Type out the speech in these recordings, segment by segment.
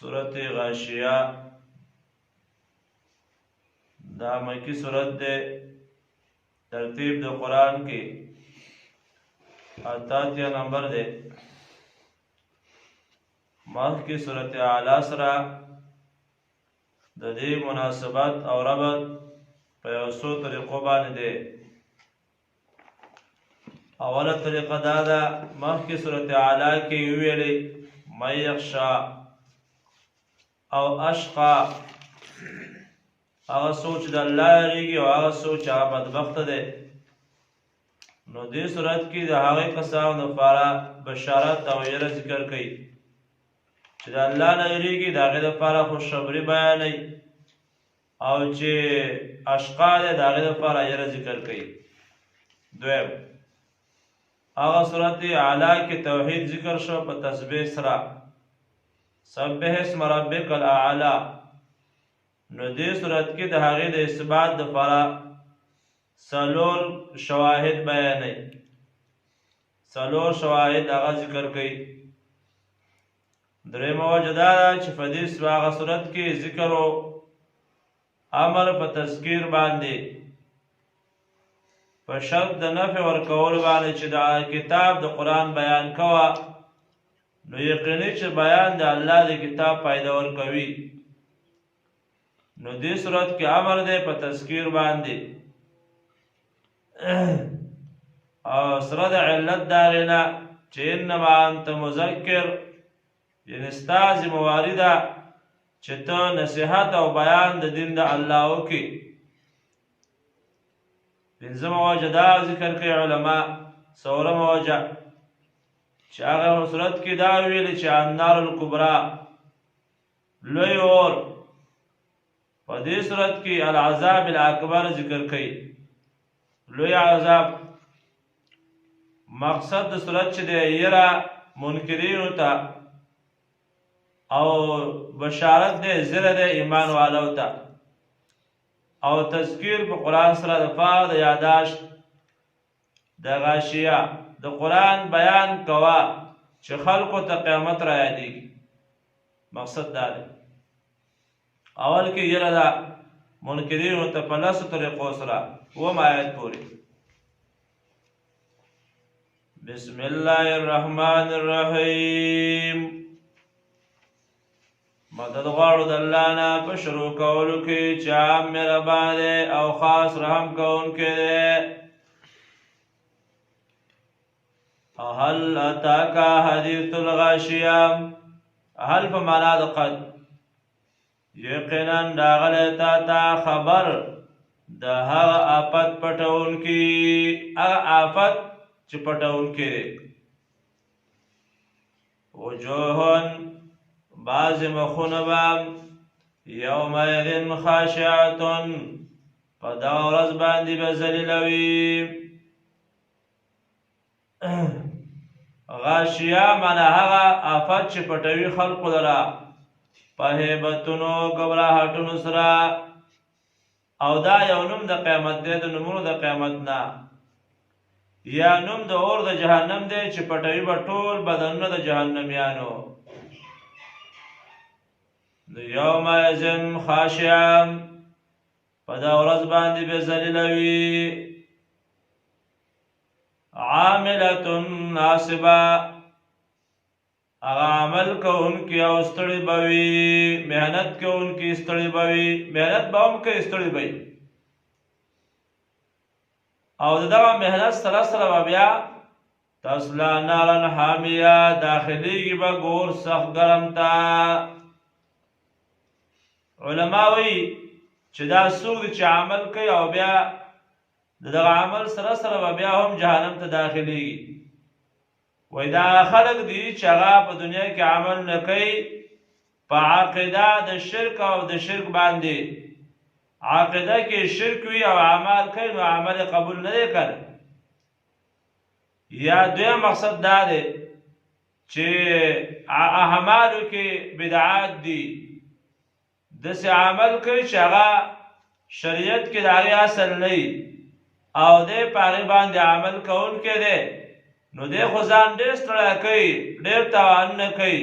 سورت غاشیہ دا مکی سورت دے ترتیب دے قرآن کی 88 نمبر دے مخ کی سورت اعلی سرا د دې مناسبت او ربط په یو څو طریقو باندې دی. اوله طریقه دا ده مخ کی سورت اعلی کې ویلې من یخشا او اشقا هغه سوچ د الله یریږي او هغه سوچ هغه بدبخت دی. نو دې صورت کې د هغې کسانو لپاره بشارت او یره ذکر کوي چې د الله نه یریږي، د هغې لپاره خوشخبري بیانوي، او چې اشقا دی د هغې لپاره یره ذکر کوي. دویم هغه صورت اعلی کې توحید ذکر شو په تسبیح سره، سبح اسم ربک الاعلی. نو دې صورت کې د هغې د اثبات دپاره څلور شواهد بیانوي، څلور شواهد هغه ذکر کوي. درېیمه وجه دا ده چې په دې هغه صورت کې ذکر و امر په تذکیر باندې په شرط د نفع ورکولو باندې چې د کتاب د قرآن بیان کوه، نو یقیني چې بیان د الله د کتاب فایده ورکوي. نو دې صورت کې امر دی په تذکیر باندې، او سره د علت د هغې نه چې انما انت مذکر، یعنې ستا ذمهواري ده چې ته نصیحت او بیان د دین د الله وکړي. پنځمه وجه دا ذکر کوي علما، څلورمه وجه چې هغه صورت کې دا ویلي چې النار الکبرا لوی اور، په دې صورت کې العذاب الاکبر ذکر کوي، لوی عذاب. مقصد د صورت چې دی یره منکرینو ته او بشارت دی زیره دی ایمان والو ته، او تذکیر په قرآن سره د پاره د یاداشت د غاشیه د قرآن بیان کوه چې خلقو ته قیامت را یادېږي. مقصد دا دی. اول کې یره ده منکرینو ته په لسو طریقو سره، اووم آیت پورې. بسم الله الرحمن الرحیم. مدد غواړو د الله نه په شروع کولو کې چې عام مهربان دی او خاص رحم کوونکی دی. هل اتاک حدیث الغاشیه، هل په معنا د قد، یقینا راغلی تا ته خبر د هغه آفت پټونکي، هغه آفت چې پټونکی دی. وجوهن بعض مخونه به یومئذ خاشعتن، په دغه ورځ باندې به ذلیله وي. غاشیه معنا هغه آفت چې پټوي خلقو لره په هیبتونو ګبراهټونو سره، او دا یو نوم د قیامت دی د نومونو د قیامت نه، یا نوم د اور د جهنم دی چې پټوي به ټول بدنونه د جهنمیانو. د یومئذ خاشعه، په دا ورځ باندې به ذلیله وي. عاملة ناصبه، هغه عمل کوونکي او ستړي به وي، محنت کوونکي ستړي به وي، محنت به هم کوي ستړي به وي، او د دغه محنت سره سره به بیا تصلا نارا حامیه، داخلیږي به ګور سخت ګرم ته. علما وایي چې دا څوک دی چې عمل کوي او بیا د دغه عمل سره سره به بیا هم جهنم ته داخلیږي. وایي دا خلک دي چې هغه په دنیا کې عمل نه کوي په عقیده د شرک او د شرک باندې، عقیده کې شرک وي او عمل کوي نو عمل قبول نه دی کړی. یا دویم مقصد دا دی چې اعمالو کې بدعات دي، داسې عمل کوي چې هغه شریعت کې د هغې اصل نه وي، او دی په هغې باندې عمل کوونکی دی، نو دی خو ځان ډېر ستړی کوي، ډېر تاوانونه کوي.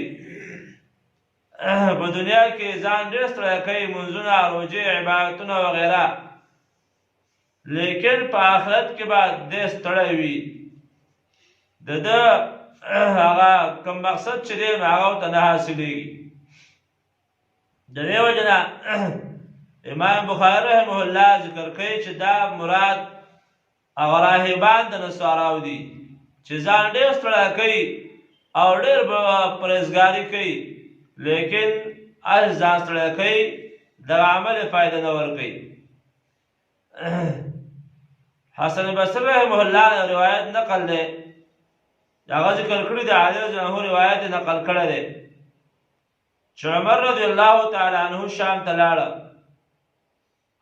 په دنیا کې ځان ډېر ستړی کوي، منځونه، روژې، عبادتونه وغیره، لیکن په آخرت کې به دې ستړی وي. د ده هغه کوم مقصد چې دی نو هغه ورته نه حاصلېږي. د دې وجې نه امام بخاري رحمه الله ذکر کوي چې دا مراد هغه راهبان د نصاراو دي چې ځان ډېر ستړی کوي او ډېر به پرهیزګاري کوي، لیکن از ځان ستړی کوي دغه عمل فایده نه ورکوي. حسن بصري رحمه الله روایت نقل دی، هغه ذکر کړی دی، علی رضی الله عنه روایت نقل کړی دی چې عمر رضی الله تعالی عنه شام ته لاړه.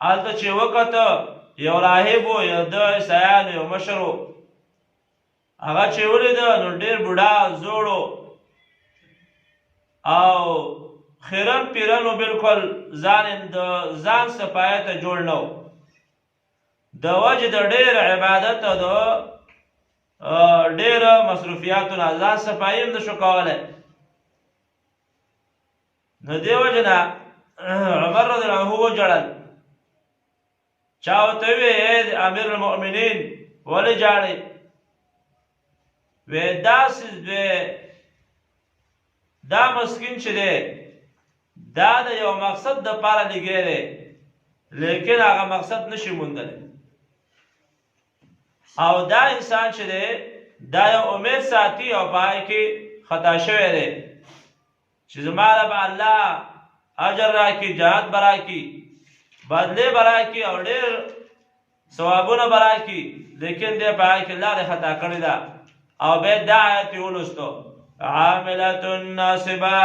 هلته چې وکته یو راهب و، یو د عیسایانو یو مشر و، هغه چې ولیده نو ډېر بوډا زوړ او خیرن پیرن و، بلکل ځان صفایه ته جوړ نه و. د وجې د ډېر عبادت او د ډېر مصروفیاتو نه ځان صفایي هم نه شو کولی. نو دې وجې نه عمر رضی الله عنه وژړل. چا ورته وویل ای امیر المؤمنین ولې ژاړئ؟ وی داسې دا مسکین چې دی دا د یو مقصد دپاره لګی دی، لیکن هغه مقصد نشي موندلی. او دا انسان چې دی دا یو امید ساتي او په هغې کې خطا شوی دی چې زما له به الله اجر راکړي، جهاد به راکړي، بدلې به راکړي او ډېر ثوابونه به راکړي، لیکن دی په هغې کې لارې خطا کړې ده. او بیا دا آیت یې ولوستو عاملة ناصبه،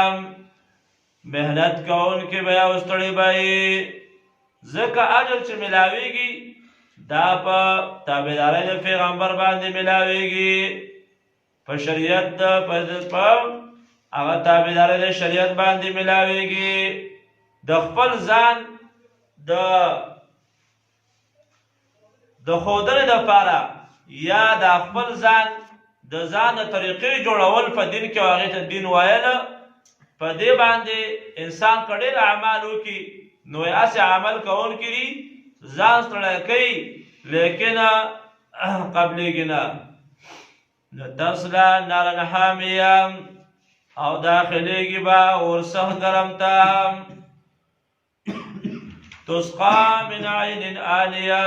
محنت کوونکې به او ستړې به یې، ځکه اجر چې میلاویږي دا په تابعدارۍ د پیغمبر باندې میلاویږي، په شریعت په هغه تابعدارۍ د شریعت باندې میلاویږي. د خپل ځان د ښودنې دپاره یا د خپل ځان د ځان د طریقې جوړول په دین کې او هغې ته دین ویله، په دې باندې انسان که ډېر اعمال وکړي نو هسې عمل کوونکي دي، ځان ستړی کوي لیکن قبلېږي نه. نو تصلی نارا حامیه، او داخلېږي به اور سخت ګرم ته، تسقا من عین آنیه،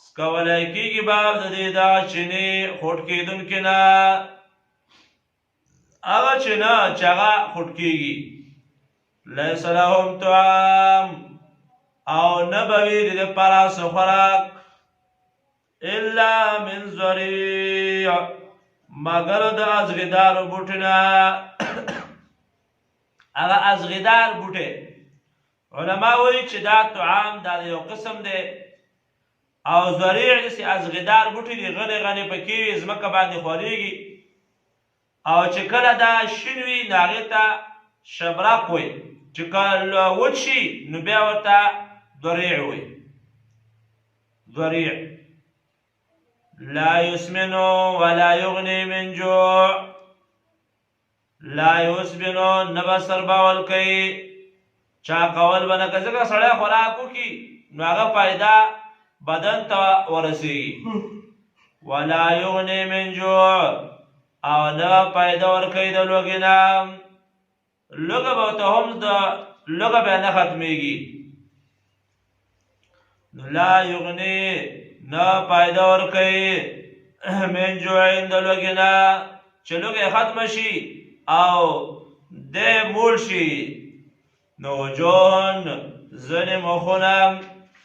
سکولی کېږي به د دې دغه چینې خوټ کېدونکې نه، هغه چینه چې هغه خوټ کېږي. لیس لهم طعام، او نه به وي د دې لپاره څه خوراک، الا من ضریع، مګر د ازغېدارو بوټي نه. هغه ازغېدار بوټی علما وایي چې دا طعام دا یو قسم دی، او ضریع داسې ازغېدار بوټي دي، غنې غنې پکې وي، ځمکه باندې خورېږي، او چې کله دا شین وي نو هغې ته شبرق وایي، چې کله وچ شي نو بیا ورته ضریع وایي. ضریع لا یسمنو ولا یغنی من جوع، لا یسمنو نه به سرباول کوي، چاقول به نه کوي، ځکه سړی خوراک وکړي نو هغه فایده بدن ته ورسېږي. ولا یغنی من جوع، او نه فایده ورکوي د لوږې نه، لوږه به ورته هم لوږه بیا نه ختمېږي. نو لا یغنی نه فایده ورکوي من جوعین د لوږې نه، چې لوږه ختمه شي او دی موړ شي. نو وجوهن ځینې مخونه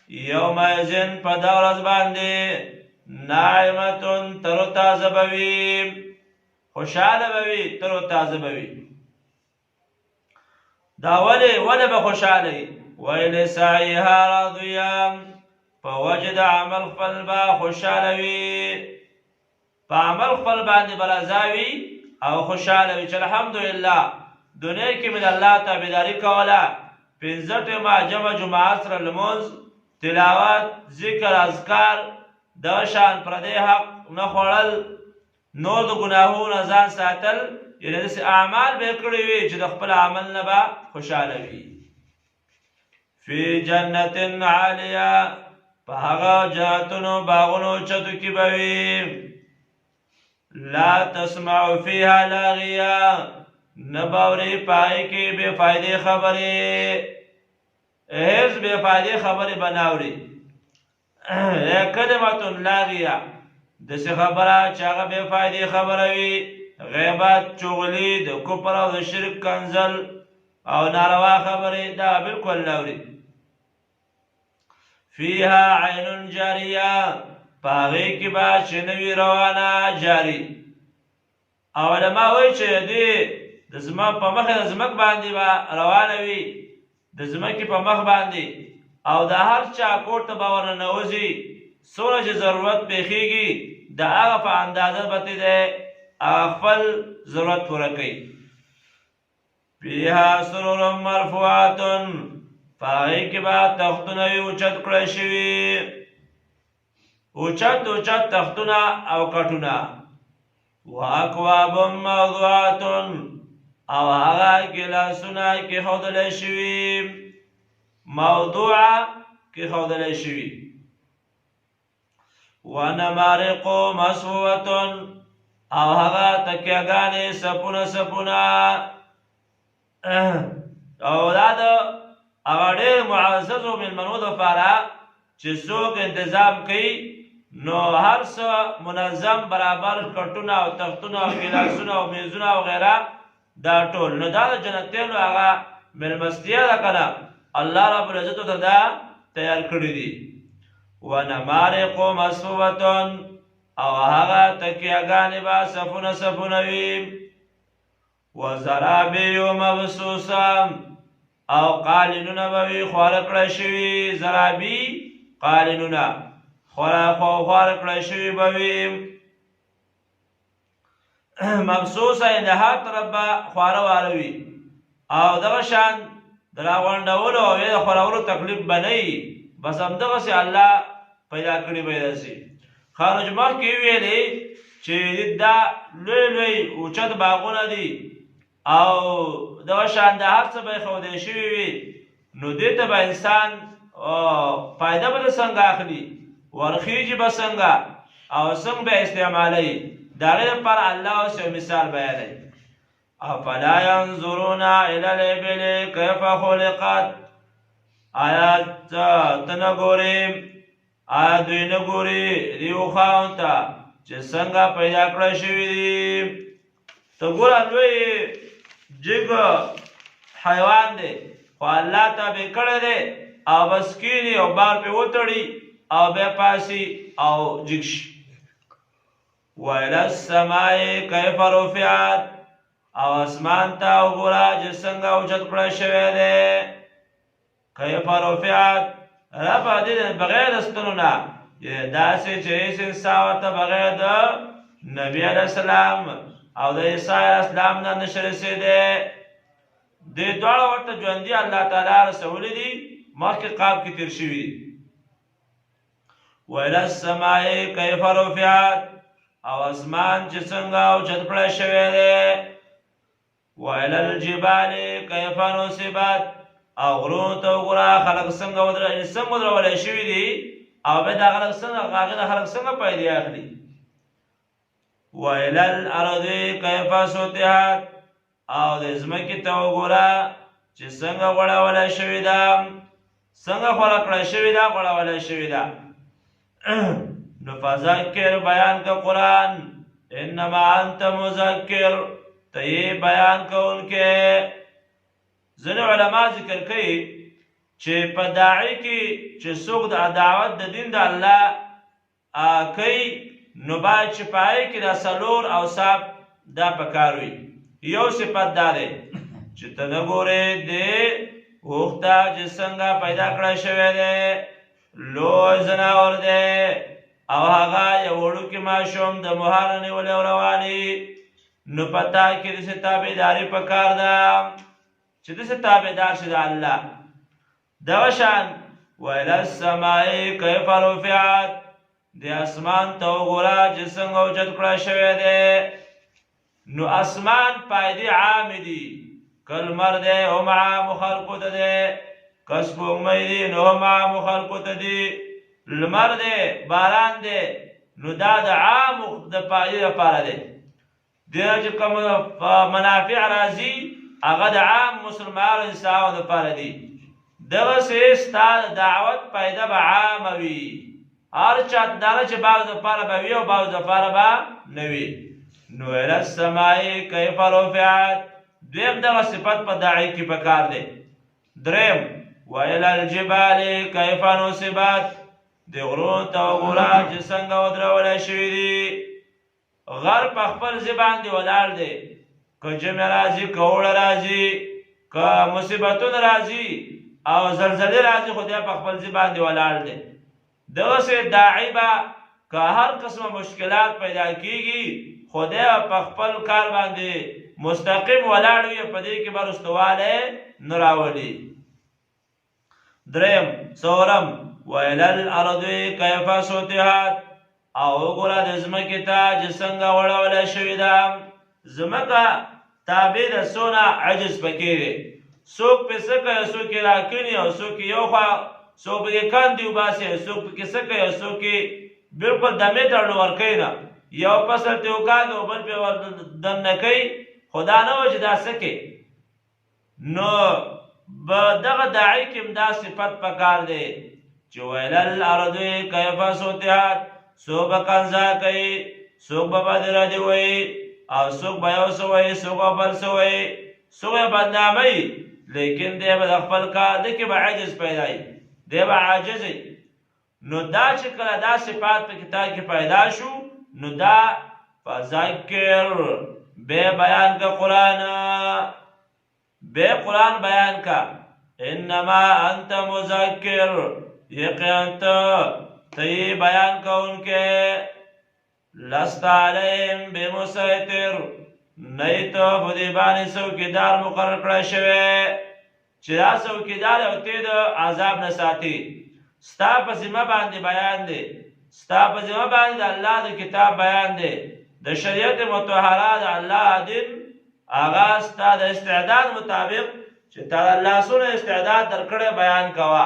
یومئذ په دغه ورځ باندې ناعمتون تر و تازه به وي، خوشحاله به وي، تر و تازه به وي. دا ولې به خوشحاله وي؟ ولسعیها راضیه، په وجه د عمل خپل به خوشحاله وي، په عمل خپل باندې به رضا وي او خوشحاله وي چې الحمدلله دنیا کې مې د الله تابعداري کوله، 5 ټیمه جمع جماعت سره لمونځ، تلاوت، ذکر، اذکار، دغه شان پردی حق نه خوړل، نور د ګناهونو ځان ساتل، یعنې داسې اعمال به یې کړي وي چې د خپل عمل نه به خوشحاله وي. فی جنت عالیه، په هغه جنتونو باغونو چتو کې به وي. لا تسمع فیها لاغیه، نه به اورې په هغې کې بې فایدې خبرې، هېڅ بې فایدې خبرې به نه اورې. کلمة لاغیه، داسې خبره چې هغه بې فایدې خبره وي، غیبت، چغلي، د کفر او د شرک کنځل او ناروا خبرې، دا بالکل نه اوري. فیها عین جاریه، په هغې کې به چې نه وي روانه جاري. او علما وایي چې دې د په مخ د ځمک باندې به روانه وي، د ځمکې په مخ باندې، او د هر چا کور ته به ورننوځي، څومره چې ضرورت پېښېږي د هغه په اندازه به ته دی خپل ضرورت پوره کوي. فیها سرور مرفوعات، په هغې کې به تختونه وي اوچت کړی شوي، اوچت اوچت تختونه او کټونه. واکواب موضوعات، او هغه ګیلاسونه کېښودلی شوي، موضوعه کېښودلی شوي. ونمارق مصفوفة، او هغه تکیهګانې سپونه سپونه، او دا د هغه ډېر معززو مېلمنو دپاره چې څوک انتظام کوي نو هر څه منظم برابر کټونه او تختونه او ګیلاسونه او میزونه او غیره، دا ټول نو دا د جنتیانو هغه مېلمستیا ده که نه، الله رب العزت ته دا تیار کړي دي. ونمارق مصفوفة، او هغه تکیهګانې به صفونه صفونه وي. وزرابي مبثوثه، او قالینونه به وي خواره کړی شوي، زرابي قالینونه خواره کړی شوي به وي. مبثوثه یعنې هر طرف به خواره واره وي، او دغه شان د راغونډولو او یا د خورولو تکلیف به نه وي، بس همدغسې الله پیدا کړي به یې داسې. خانو چې مخکې ویلې چې دا لوی لوی اوچت باغونه دي، او دغه شان د هر څه به یې ښودی شوي وي، نو دې ته به انسان فایده به د څنګه اخلي، ورخیږي به څنګه، او څنګه به استعمالوي، د هغې دپاره الله اوس یو مثال بیانوي. افلا ینظرون الی الابل کیف خلقت، آیا ته نه ګورې، آیا دوی نه ګوري دې اوښانو ته چې څنګه پیدا کړی شوي دي. ته ګوره لوی جګ حیوان دی، خو الله تابع کړی دی، او بس کیني او بار پې وتړي او بیا پاسي او جګ شي. وإلی السماء کیف رفعت، او اسمان ته وګوره چې څنګه اوچت کړی شوی دی. کیف رفعت، رفع دې بغیر د ستنو نه، داسې چې هېڅ انسان ورته بغیر د نبي علیه السلام او د عیسی علیه السلام نه نشي رسېدی. دې دواړه ورته ژوندي الله تعالی رسولی دي، مخکې قاب کې تېر شوي دي. وإلی السماء کیف رفعت، او اسمان چې څنګه اوچت کړی شوی دی. وإلی الجبال کیف نصبت، او غرونو ته وګوره خلک څنګه ودرولی شوي دي، او بیا دا خلک څنګه هغې نه خلک څنګه پیدې اخلي. وإلی الارض کیف سطحت، او د ځمکې ته وګوره چې څنګه غوړولی شوې ده، څنګه خوره کړی شوې ده، غوړولی شوې ده. نو فذکر بیان که قرآن، انما انت مذکر، ته یې بیان کوونکی. ځینې علما ذکر کوي چې په داعي کې چې څوک د دعوت د دین د الله کوي، نو باید چې په هغې کې دا څلور اوصاف دا پکار وي. یو صفت دا دی چې ته نه ګورې دې اوښ ته چې څنګه پیدا کړی شوی دی، لوی ځناور دی، او هغه یو وړوکی ماشوم د مهار نه نیولی او رواني، نو په تا کې داسې تابعداري پکار ده چې داسې تابعدار شي د الله. دغه شان وإلی السماء کیف رفعت، د اسمان ته وګوره چې څنګه اوچت کړی شوی دی. نو اسمان پایدې عام دي کلمر دی هم عامو خلقو ته دی که سپوږمۍ دي نو هم عامو خلقو ته دي لمر دی باران دی نو دا د عامو د پایدې لپاره دی دینه چې کوم منافع راځي هغه د عام مسلمانانو انسانانو لپاره دي دغسې ستا د دعوت پیدا به عامه وي هر چاته دا نه چې بعض دپاره به وي او بعض دپاره به نه وي نو الی السماء کیف رفعت دویم دغه صفت په داعی کې پکار دی دریم و الی الجبال کیف نصبت د غرونو ته وګوره چې څنګه ودرولی شوي دي غر په خپل ځای باندې ولاړ دی که جمع راځي که اوړه راځي که مصیبتونه راځي او زلزلې راځي خو دی په خپل ځای باندې ولاړ دی دغسې داعي به که هر قسمه مشکلات پیدا کیږي خو دی په خپل کار باندې مستقیم ولاړ وي په دې کې به رستوالی نه راولي دریم څلورم ویل الارض کیف سطحت او وګوره د ځمکې ته چې څنګه وړولی شوې ده ځمکه تابع د څونه عجز پکې دی څوک پې څه کوي څوک یې راکڼي او څوک یې یو خوا څوک پکې کاندې وباسي څوک پکې څه کوي او څوک یې بلکل دمې ته ورکوي نه یو فصل ته وکاږي او بل پې وردننه کوي خو دا نه وه چې دا څه کوي نو به دغه داعي کې هم دا صفت پکار دی چې ویل الارض کیف سطحت څوک به کنځا کوي څوک به بد ردي وایي او څوک به یو څه وایي څوک به بل څه وایي څوک یې بدناموي لیکن دی به د خپل کار ده کې به عجز پیدا وي دی به عاجز وي نو دا چې کله دا صفات په کتاب کې پیدا شو نو دا فذکر بے بیان کا قرآن بے قرآن بیان کا انما انت مذکر یقین تی بیان کا ان کے لست علیہم بمسیطر نئی تو فدیبانی څوکیدار مقرر کړی شوی چې دا څوکیدار او تی د عذاب نه ساتي ستا په ذمه باندې بیان دی ستا په ذمه باندې د الله د کتاب بیان دی د شریعت مطهره د الله دین هغه ستا د استعداد مطابق چې تا د الله څونه استعداد درکړی بیان کوه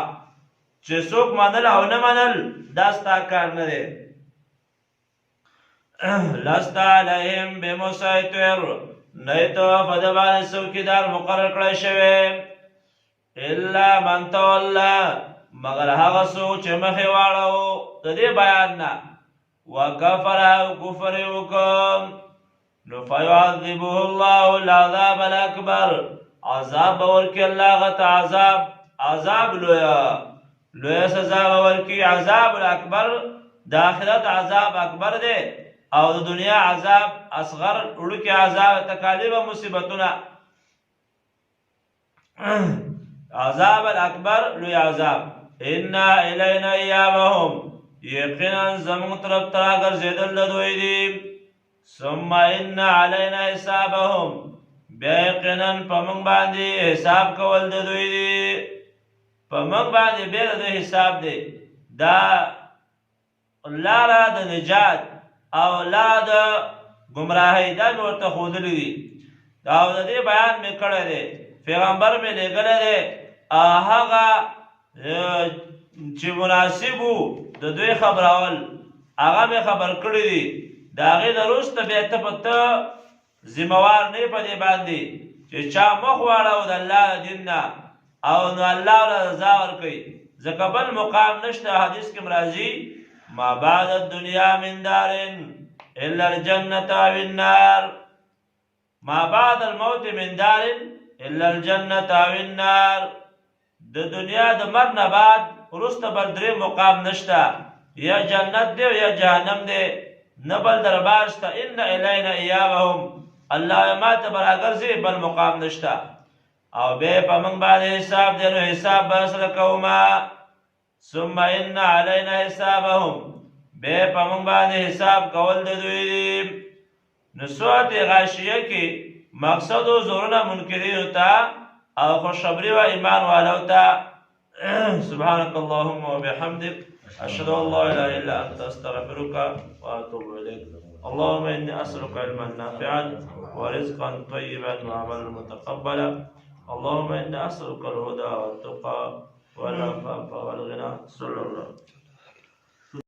چې څوک منل او نه منل دا ستا کار نه دی لست علیهم بمسیطر نه ته په ده باندې څوکیدار مقرر کړی شوی الا من تولی مگر هغه څوک چې مخې واړو د دې بیان نه وکفر او کفر یې وکړ نو فیعذبه الله العذاب الاکبر عذاب به ورکړي الله هغه ته عذاب لویه سزا به ورکړي عذاب الاکبر د آخرت عذاب اکبر دی او د دنیا عذاب اصغر وړوکي عذاب تکالیف او مصیبتونه عذاب الاکبر لوی عذاب انا الینا ایابهم یقینا زمون طرف ته راګرځېدل د دوی دي ثم ان علینا حسابهم بیا یقینا په موږ باندې حساب کول د دوی دي په موږ باندې بیا د دوی حساب دی دا لاره د نجات او لاره د ګمراهۍ دا مې ورته ښودلي دي او د دې بیان مې کړی دی پیغمبر مې لېږلی دی هغه چې مناسب وو د دوی خبرول هغه مې خبر کړي دي د هغې نه وروسته بیا ته په ته ذمهوار نه یې په دې باندې چې چا مخ واړو د الله دین نه او نو الله ورله رضا ورکوي ځکه بل مقام نشته حدیث کې م راځي ما بعد الدنیا من دار الا الجنة او النار ما بعد الموت من دار الا الجنة او النار د دنیا د مرګ نه بعد وروسته بل درې مقام نشته یا جنت دی یا جهنم دی نه بل دربار شته ان الینا ایابهم الله ما ته براګرځي بل مقام نشته او بیا په موږ باندې حساب دی نو حساب به سره کومه ثم ان علینا حسابهم بیا په موږ باندې حساب کول د دوی دي نو سورت غاشیه کې مقصد و زورنا منکرینو ته او خوشخبری و ایمان والو ته سبحانك اللهم وبحمدك اشهد ان لا اله الا انت استغفرك واتوب اليك اللهم إني أسألك علما نافعا ورزقا طيبا وعملا متقبلا. اللهم إني أسألك الهدى والتقى والعفاف والغنى. صلى الله عليه وسلم.